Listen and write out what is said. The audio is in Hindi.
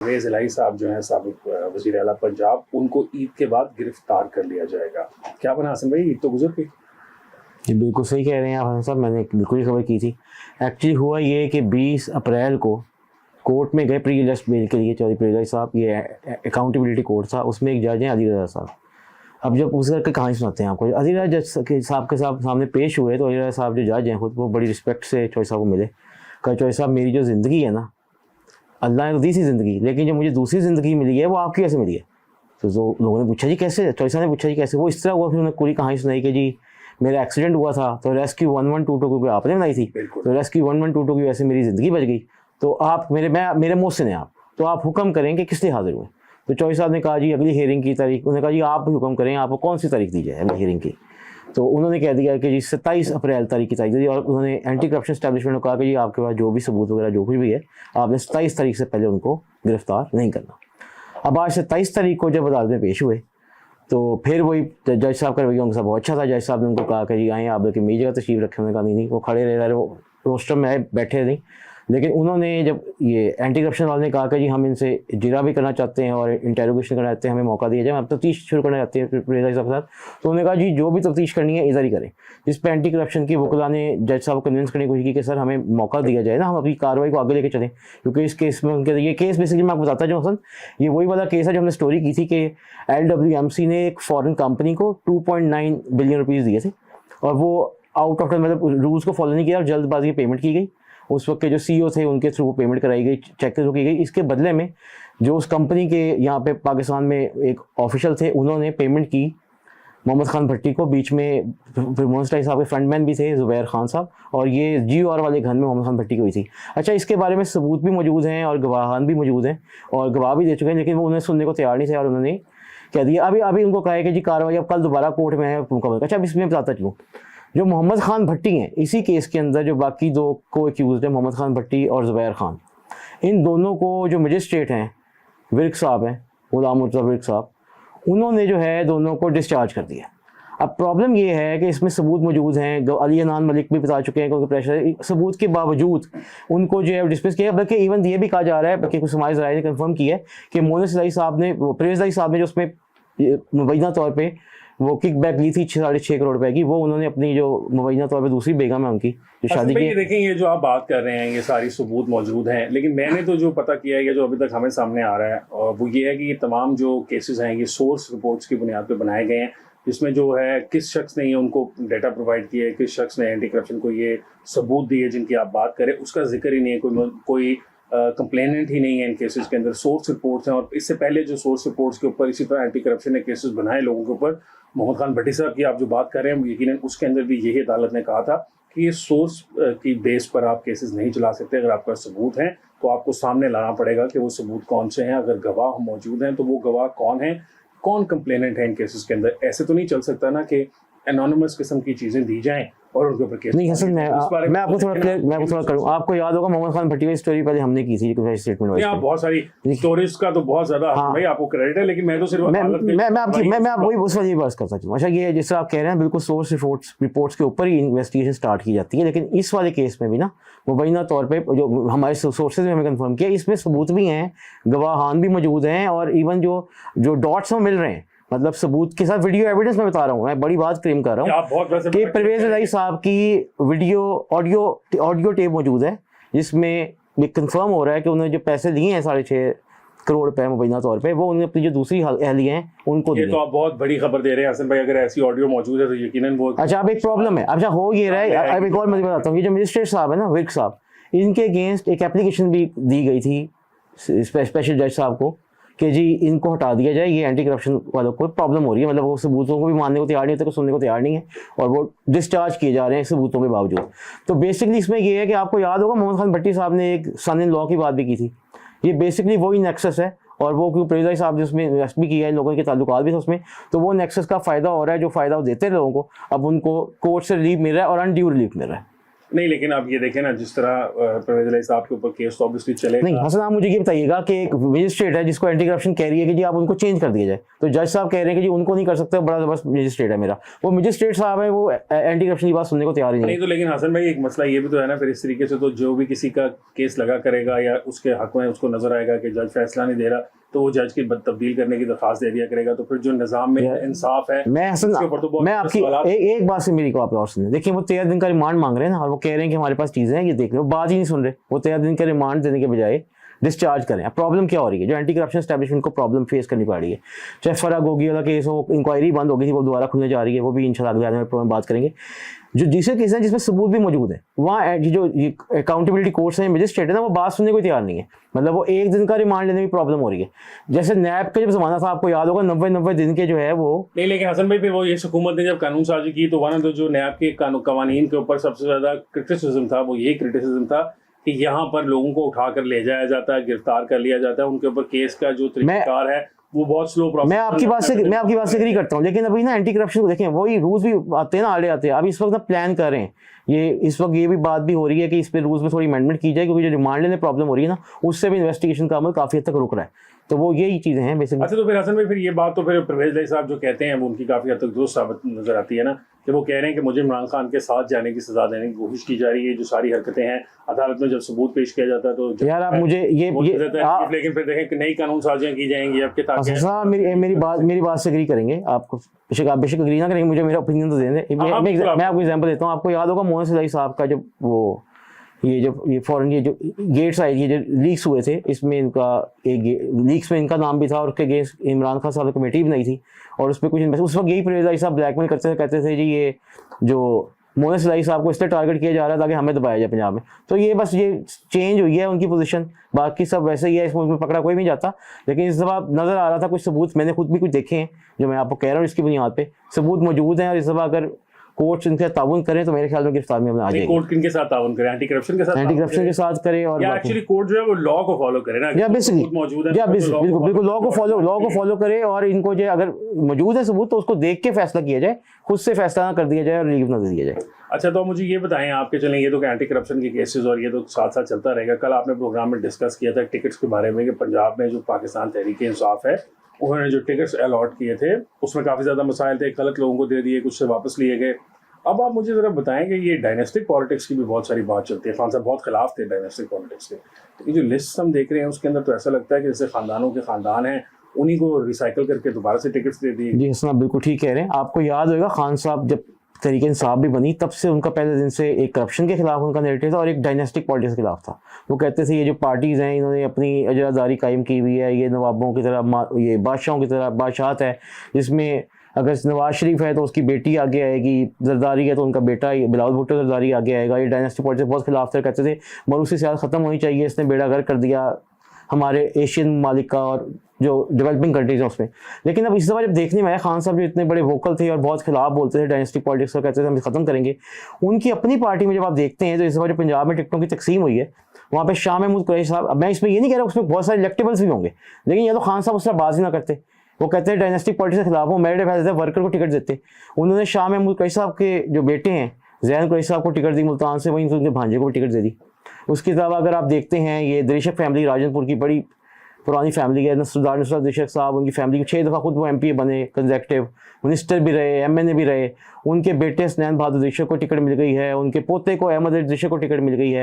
परवेज़ इलाही साहब जो हैं साबिक वज़ीर आला पंजाब, उनको ईद के बाद गिरफ्तार कर लिया जाएगा। क्या बना हसन भाई, ईद तो गुजर गई। जी बिल्कुल सही कह रहे हैं आप हसन साहब, मैंने बिल्कुल ही खबर की थी। एक्चुअली हुआ ये कि 20 अप्रैल को कोर्ट में गए प्री अरेस्ट बेल के लिए चौधरी परवेज़ इलाही साहब, ये अकाउंटेबिलिटी कोर्ट था, उसमें एक जज हैं अली रज़ा साहब। अब जब उस करके कहानी सुनाते हैं आपको, अली रज़ा जज के सामने पेश हुए तो अली रज़ा साहब जो जज हैं खुद, वो बड़ी रिस्पेक्ट से चौधरी साहब को मिले। कहा चौधरी साहब, मेरी जो ज़िंदगी है ना, अल्लाह ने तो दी सी ज़िंदगी, लेकिन जो मुझे दूसरी ज़िंदगी मिली है वो आपकी कैसे मिली है। तो जो लोगों ने पूछा जी कैसे, चौधरी साहब ने पूछा जी कैसे, वो इस तरह हुआ। फिर उन्होंने पूरी कहानी सुनाई कि जी मेरा एक्सीडेंट हुआ था तो रेस्क्यू 1122 क्योंकि आपने बनाई थी, तो रेस्क्यू 1122 की वजह से मेरी ज़िंदगी बच गई। तो आप मेरे मोहसिन हैं आप, तो आप हुक्म करें कि किस लिए हाजिर हुए। तो चौधरी साहब ने कहा जी अगली हियरिंग की तारीख, उन्होंने कहा जी आप भी हुक्म करें, आपको कौन सी तारीख दी जाए अगली हियरिंग की। तो उन्होंने कह दिया कि जी 27 अप्रैल तारीख की तारीख दी, और उन्होंने एंटी करप्शन एस्टैब्लिशमेंट को कहा कि जी आपके पास जो भी सबूत वगैरह जो कुछ भी है, आपने 27 तारीख से पहले उनको गिरफ्तार नहीं करना। अब आज 27 तारीख को जब अदालत में पेश हुए तो फिर वही जज साहब का रवैया उनका सब बहुत अच्छा था। जज साहब ने उनको कहा कि जी आए आप, बल्कि मेरी जगह तशरीफ रखे, उन्होंने कहा नहीं, वो खड़े रहे, वो रोस्टर में आए बैठे नहीं। लेकिन उन्होंने जब ये एंटी करप्शन वाले ने कहा कि जी हम इनसे जिरा भी करना चाहते हैं और इंटेरोगेशन करना चाहते हैं, हमें मौका दिया जाए, हम तफ्तीश शुरू करना चाहते हैं परवेज़ इलाही साहब के साथ, तो उन्होंने कहा जी जो भी तफ्तीश करनी है इधर ही करें। जिस पर एंटी करप्शन की वकला ने जज साहब को कन्विंस करने की कोशिश की कि सर हमें मौका दिया जाए ना, हम अपनी कार्रवाई को आगे लेके चलें, क्योंकि इस केस में उनके ये केस बेसिकली मैं आपको बताता जो हसन, ये वही वाला केस है जो हमने स्टोरी की थी कि LWMC ने एक फॉरेन कंपनी को 2.9 बिलियन रुपीज़ दिए थे, और वो आउट ऑफ मतलब रूल्स को फॉलो नहीं किया और जल्दबाजी पेमेंट की गई। उस वक्त के जो CEO थे उनके थ्रू पेमेंट कराई गई, चेक के थ्रू की गई। इसके बदले में जो उस कंपनी के यहाँ पे पाकिस्तान में एक ऑफिशियल थे, उन्होंने पेमेंट की मोहम्मद खान भट्टी को। बीच में मोहम्मद इलाही साहब के फ्रंटमैन भी थे ज़ुबैर खान साहब, और ये GOR वाले घर में मोहम्मद खान भट्टी की हुई थी। अच्छा, इसके बारे में सबूत भी मौजूद हैं और गवाहान भी मौजूद हैं और गवाह भी दे चुके हैं, लेकिन वो उन्हें सुनने को तैयार नहीं थे और उन्होंने कह दिया अभी उनको कहा है कि जी कार्रवाई अब कल दोबारा कोर्ट में है मुकम्मल। अच्छा, अब इसमें बताता चलूँ, जो मोहम्मद खान भट्टी हैं इसी केस के अंदर, जो बाकी दो को एक्यूज हैं मोहम्मद खान भट्टी और ज़ुबैर खान, इन दोनों को जो मजिस्ट्रेट हैं विर्क साहब हैं, गुलाम मुर्तज़ा विर्क साहब, उन्होंने जो है दोनों को डिस्चार्ज कर दिया। अब प्रॉब्लम ये है कि इसमें सबूत मौजूद हैं, अली अनान मलिक भी बता चुके हैं, क्योंकि प्रेशर सबूत के बावजूद उनको जो है डिस्मिस किया। बल्कि इवन ये भी कहा जा रहा है, बल्कि कुछ समाज ज़राए ने कंफर्म किया है कि मोहम्मद इलाही साहब ने, परवेज़ इलाही साहब ने जो उसमें मुबैना तौर पे वो किक बैक ली थी 6.5 करोड़ रुपए की, वो उन्होंने अपनी जो मुबैना तौर पे दूसरी बेगम है उनकी जो शादी की। देखें, ये जो आप बात कर रहे हैं ये सारी सबूत मौजूद हैं, लेकिन मैंने तो जो पता किया है, ये जो अभी तक हमें सामने आ रहा है, और वो ये है कि ये तमाम जो केसेस हैं ये सोर्स रिपोर्ट्स की बुनियाद पर बनाए गए हैं, जिसमें जो है किस शख्स ने ये उनको डेटा प्रोवाइड किया है, किस शख्स ने एंटी करप्शन को ये सबूत दिए जिनकी आप बात करें, उसका जिक्र ही नहीं है। कोई कंप्लेनेंट ही नहीं है इन केसेस के अंदर, सोर्स रिपोर्ट्स हैं। और इससे पहले जो सोर्स रिपोर्ट्स के ऊपर इसी तरह एंटी करप्शन ने केसेस बनाए लोगों के ऊपर, मोहम्मद खान भट्टी साहब की आप जो बात कर रहे हैं, यकीनन उसके अंदर भी यही अदालत ने कहा था कि ये सोर्स की बेस पर आप केसेस नहीं चला सकते। अगर आपका सबूत हैं तो आपको सामने लाना पड़ेगा कि वो सबूत कौन से हैं। अगर गवाह मौजूद हैं तो वो गवाह कौन है, कौन कंप्लेनेंट है इन केसेस के अंदर। ऐसे तो नहीं चल सकता ना कि एनोनिमस किस्म की चीज़ें दी जाएं और उनके ऊपर केस नहीं। हसन मैं आपको थोड़ा करूँ, आपको याद होगा मोहम्मद खान भट्टी की स्टोरी पहले हमने की थी स्टेटमेंट वाइज। बहुत सारी स्टोरीज का तो बहुत ज्यादा भाई आपको क्रेडिट है, लेकिन मैं तो सिर्फ मैं वही उस वाली बात करता हूँ। अच्छा, ये जिस तरह आप कह रहे हैं बिल्कुल सोर्स रिपोर्ट्स के ऊपर ही इन्वेस्टिगेशन स्टार्ट की जाती है, लेकिन इस वाले केस में भी ना मुबैना तौर पे जो हमारे सोर्सेज में हमें कंफर्म किया, इसमें सबूत भी हैं, गवाहान भी मौजूद हैं, और इवन जो डॉट्स में मिल रहे हैं, मतलब सबूत के साथ वीडियो एविडेंस में बता रहा हूँ, मैं बड़ी बात क्लेम कर रहा हूँ कि परवेज़ इलाही साहब की वीडियो ऑडियो टेप मौजूद है, जिसमें ये कंफर्म हो रहा है कि उन्होंने जो पैसे दिए हैं 6.5 करोड़ रुपए मुबैना तौर पे, वो उन्होंने अपनी जो दूसरी अहलियाँ हैं उनको दिए। तो आप बहुत बड़ी खबर दे रहे हैं हसन भाई, अगर ऐसी ऑडियो मौजूद है तो यकीनन वो। अच्छा, अब एक प्रॉब्लम है। अच्छा, हो ये रहा है, अब एक और मैं बताता हूँ, ये जो मजिस्ट्रेट साहब है ना विर्क साहब, इनके अगेंस्ट एक एप्लीकेशन भी दी गई थी स्पेशल जज साहब को कि जी इनको हटा दिया जाए, ये एंटी करप्शन वालों को प्रॉब्लम हो रही है, मतलब वो सबूतों को भी मानने को तैयार नहीं होते, को सुनने को तैयार नहीं है, और वो डिस्चार्ज किए जा रहे हैं सबूतों के बावजूद। तो बेसिकली इसमें ये है कि आपको याद होगा मोहम्मद खान भट्टी साहब ने एक सन इन लॉ की बात भी की थी, ये बेसिकली वही नेक्सस है, और वो क्योंकि परवेज़ इलाही साहब ने उसमें इन्वेस्ट भी किया है, लोगों के ताल्लुकात भी थे उसमें, तो वो नेक्सस का फ़ायदा हो रहा है, जो फ़ायदा वो देते हैं लोगों को, अब उनको कोर्ट से रिलीफ मिल रहा है और अनड्यू रिलीफ मिल रहा है। नहीं, लेकिन आप ये देखें ना, जिस तरह परवेज इलाही साहब के ऊपर केस तो ऑब्वियसली चलेगा। नहीं हसन, आप मुझे ये बताइएगा कि एक मजिस्ट्रेट है जिसको एंटी करप्शन कह रही है कि जी आप उनको चेंज कर दिया जाए, तो जज साहब कह रहे हैं कि जी उनको नहीं कर सकते, बड़ा जबरदस्त मजिस्ट्रेट है मेरा, वो मजिस्ट्रेट साहब है, वो एंटी करप्शन की बात सुनने को तैयार ही नहीं। तो लेकिन हसन भाई, एक मसला ये भी तो है ना, फिर इस तरीके से तो जो भी किसी का केस लगा करेगा या उसके हक में उसको नजर आएगा कि जज फैसला नहीं दे रहा, तो वो जज की तब्दील करने की दरखास्त दे दिया करेगा, तो फिर जो निज़ाम में इंसाफ है मैं हसन, मैं आपकी एक बात से मेरी को आप और सुनिए, देखिए वो 13 दिन का रिमांड मांग रहे हैं ना, और वो कह रहे हैं कि हमारे पास चीजें हैं, ये देख लो, बात ही नहीं सुन रहे, वो 13 दिन का रिमांड देने के बजाय डिस्चार्ज करें। अब प्रॉब्लम क्या हो रही है, जो एंटी करप्शन एस्टैब्लिशमेंट को प्रॉब्लम फेस करनी पड़ रही है, चाहे फराग होगी वाला केस हो, इंक्वायरी बंद हो गई थी, वो दोबारा खुलने जा रही है, वो भी इंशाल्लाह अगले आने में बात करेंगे। जो जिसे केस है जिसमें सबूत भी मौजूद है, वहाँ जो अकाउंटेबिलिटी कोर्ट्स है, मजिस्ट्रेट है ना, वो बात सुनने को तैयार नहीं है, मतलब वो एक दिन का रिमांड लेने में प्रॉब्लम हो रही है। जैसे नैब का जब जमाना था, आपको याद होगा, 90 दिन के जो है वो नहीं, लेकिन हसन भाई फिर वो ये हुकूमत ने जब कानून साजी की, तो वहाँ तो जो नैब के कवानीन के ऊपर सबसे ज्यादा क्रिटिसिज्म था, वो ये क्रिटिसिज्म था कि यहाँ पर लोगों को उठाकर ले जाया जाता है, गिरफ्तार कर लिया जाता है, उनके ऊपर केस का जो तरीकाकार है वो बहुत स्लो प्रोसेस। मैं आपकी बात से एग्री करता हूँ, लेकिन अभी ना एंटी करप्शन को देखें, वही रूल्स भी आते हैं ना, आते हैं। अभी इस वक्त ना प्लान कर रहे हैं, ये इस वक्त ये भी बात भी हो रही है कि इस पे रूल्स में थोड़ी अमेंडमेंट की जाए, क्योंकि जो रिमांड लेने प्रॉब्लम हो रही है ना, उससे भी इन्वेस्टिगेशन का अमल काफी हद तक रुक रहा है, तो वो यही चीजें हैं बेसिकली। अच्छा, तो फिर हसन भाई, फिर ये बात तो फिर परवेज इलाही साहब जो कहते हैं वो उनकी काफी हद तक दुरुस्त साबित नजर आती है ना, कि वो कह रहे हैं कि मुझे इमरान खान के साथ जाने की सजा देने की कोशिश की जा रही है, जो सारी हरकतें हैं अदालत में जब सबूत पेश किया जाता है तो यार आप मुझे ये लेकिन फिर देखें कि नई कानून साजियां की जाएंगी आपके, ताकि मेरी बात से एग्री करेंगे, आपको आप बेशक एग्री ना करेंगे, मुझे मेरा ओपिनियन तो देने दें। मैं आपको एग्जांपल देता हूँ, आपको याद होगा मोहन इलाही साहब का जब वो ये फॉरेन ये जो गेट्स आई, ये जो लीक्स हुए थे, इसमें इनका एक लीक्स में इनका नाम भी था, और उसके अगेंस्ट इमरान खान साहब ने कमेटी बनाई थी, और उसमें कुछ उस वक्त यही परवेज इलाही साहब ब्लैकमेल करते थे, कहते थे जी ये जो मोहन इलाही साहब को इसलिए टारगेट किया जा रहा है ताकि हमें दबाया जाए पंजाब में। तो ये बस ये चेंज हुई है उनकी पोजीशन, बाकी सब वैसे ही है, इस मुल्क में पकड़ा कोई नहीं जाता। लेकिन इस दफा नजर आ रहा था कुछ सबूत, मैंने खुद भी कुछ देखे हैं, जो मैं आपको कह रहा हूँ, इसकी बुनियाद पे सबूत मौजूद हैं, और इस दफा अगर कोर्ट इनके साथ ताउन करें तो मेरे ख्याल में गिरफ्तार में आ जाएगी। कोर्ट किनके साथ ताउन करे? एंटी करप्शन के साथ करे, और एक्चुअली कोर्ट जो है वो लॉ को फॉलो करे ना, या बेसिकली मौजूद है, बिल्कुल लॉ को फॉलो करे, और इनको जो अगर मौजूद है सबूत तो उसको देख के फैसला किया जाए, खुद से फैसला ना कर दिया जाए और लीव ना दे दिया जाए। अच्छा, तो मुझे ये बताएं, आपके चलें ये तो एंटी करप्शन के केसेस और ये तो साथ साथ चलता रहेगा। कल आपने प्रोग्राम में डिस्कस किया था टिकट्स के बारे में कि पंजाब में जो पाकिस्तान तहरीक इंसाफ है, उन्होंने जो टिकट्स अलॉट किए थे उसमें काफ़ी ज़्यादा मसाइल थे, गलत लोगों को दे दिए, कुछ से वापस लिए गए। अब आप मुझे ज़रा बताएं कि ये डायनेस्टिक पॉलिटिक्स की भी बहुत सारी बात चलती है, खान साहब बहुत खिलाफ थे डायनेस्टिक पॉलिटिक्स के, तो ये जो लिस्ट हम देख रहे हैं उसके अंदर तो ऐसा लगता है कि जैसे खानदानों के खानदान हैं, उन्हीं को रिसाइकल करके दोबारा से टिकट्स दे दिए। जी हसन, बिल्कुल ठीक कह रहे हैं। आपको याद होगा खान साहब जब तहरीक इंसाफ भी बनी, तब से उनका पहले दिन से एक करप्शन के खिलाफ उनका नैरेटिव था और एक डायनेस्टिक पॉलिटिक्स के खिलाफ था। वो कहते थे ये जो पार्टीज हैं इन्होंने अपनी अजरादारी कायम की हुई है, ये नवाबों की तरह, ये बादशाहों की तरह बादशाहत है, जिसमें अगर नवाज शरीफ है तो उसकी बेटी आगे आएगी, जरदारी है तो उनका बेटा बिलावल भुट्टो जरदारी आगे आएगा। ये डायनेस्टिक पॉलिटिक्स बहुत खिलाफ थे, कहते थे मरूसी सियासत खत्म होनी चाहिए, इसने बेड़ा गर्क कर दिया हमारे एशियन ममालिक का और जो डेवलपिंग कंट्रीज हैं उसमें। लेकिन अब इस दफ़ा जब देखने में आया, खान साहब जो इतने बड़े वोकल थे और बहुत खिलाफ बोलते थे डायनेस्टिक पॉलिटिक्स को, कहते थे हम ख़त्म करेंगे, उनकी अपनी पार्टी में जब आप देखते हैं तो इस दफ़ा जो पंजाब में टिकटों की तकसीम हुई है, वहाँ पे शाह महमूद कुरैशी साहब, अब मैं इसमें ये नहीं कह रहा उसमें बहुत सारे इलेक्टेबल्स भी होंगे, लेकिन या तो खान साहब उस तरह बाजी ना करते, वो कहते हैं डायनेस्टिक पॉलिटिक्स के खिलाफ हो, मेरिट फैसले वर्कर को टिकट देते। उन्होंने शाह महमूद कुरैशी साहब के जो बेटे हैं ज़ैन कुरैशी साहब को टिकट दी मुल्तान से, वहीं उनके भांजे को भी टिकट दे दी। उसके अलावा अगर आप देखते हैं ये दरिशक फैमिली राजनपुर की बड़ी पुरानी फैमिली है, सरदार नुसरत दरिशक साहब, उनकी फैमिली 6 दफ़ा खुद वो MP बने, कंजेक्टिव मिनिस्टर भी रहे, MNA भी रहे, उनके बेटे हसनैन बहादुर दरिशक को टिकट मिल गई है, उनके पोते को अहमद दरिशक को टिकट मिल गई है।